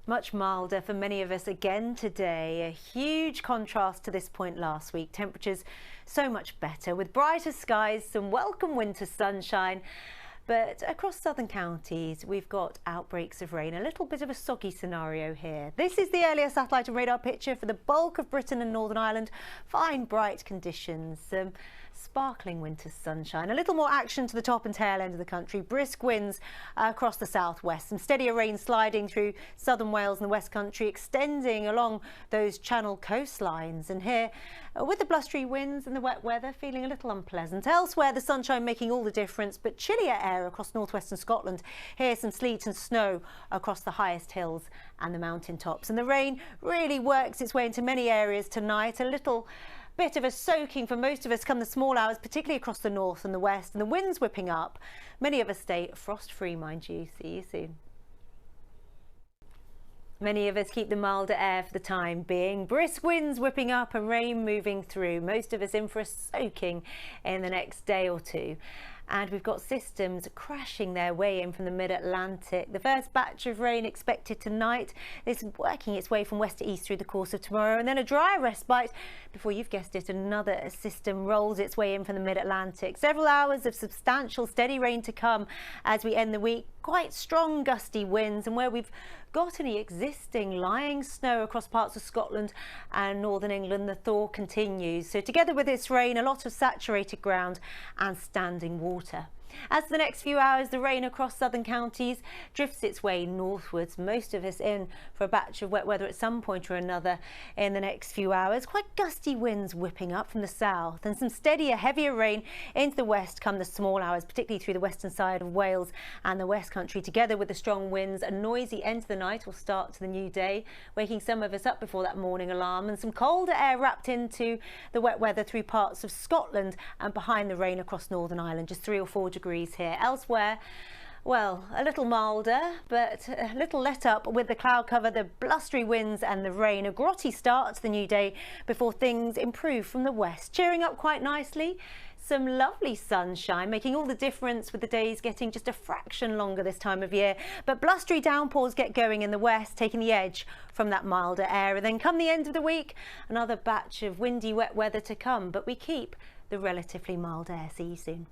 Much milder for many of us again today. A huge contrast to this point last week. Temperatures so much better with brighter skies, some welcome winter sunshine. But across southern counties, we've got outbreaks of rain, a little bit of a soggy scenario here. This is the earlier satellite and radar picture for the bulk of Britain and Northern Ireland. Fine, bright conditions. Sparkling winter sunshine, a little more action to the top and tail end of the country, brisk winds across the southwest, some steadier rain sliding through southern Wales and the West Country, extending along those Channel coastlines. And here, with the blustery winds and the wet weather, feeling a little unpleasant. Elsewhere, the sunshine making all the difference, but chillier air across northwestern Scotland. Here, some sleet and snow across the highest hills and the mountain tops. And the rain really works its way into many areas tonight. A little bit of a soaking for most of us come the small hours, particularly across the north and the west, and the winds whipping up. Many of us stay frost-free, mind you. See you soon. Many of us keep the milder air for the time being. Brisk winds whipping up and rain moving through. Most of us in for a soaking in the next day or two. And we've got systems crashing their way in from the mid-Atlantic. The first batch of rain expected tonight. It's working its way from west to east through the course of tomorrow, and then a dry respite before, you've guessed it, another system rolls its way in from the mid-Atlantic. Several hours of substantial steady rain to come as we end the week. Quite strong gusty winds, and where we've got any existing lying snow across parts of Scotland and northern England, the thaw continues. So together with this rain, a lot of saturated ground and standing water. As for the next few hours, the rain across southern counties drifts its way northwards. Most of us in for a batch of wet weather at some point or another in the next few hours. Quite gusty winds whipping up from the south, and some steadier, heavier rain into the west come the small hours, particularly through the western side of Wales and the West Country. Together with the strong winds, a noisy end to the night or start to the new day, waking some of us up before that morning alarm, and some colder air wrapped into the wet weather through parts of Scotland and behind the rain across Northern Ireland. Just 3 or 4 degrees here. Elsewhere, well, a little milder, but a little let up with the cloud cover, the blustery winds and the rain. A grotty start to the new day before things improve from the west. Cheering up quite nicely. Some lovely sunshine, making all the difference with the days getting just a fraction longer this time of year. But blustery downpours get going in the west, taking the edge from that milder air. And then come the end of the week, another batch of windy, wet weather to come. But we keep the relatively mild air. See you soon.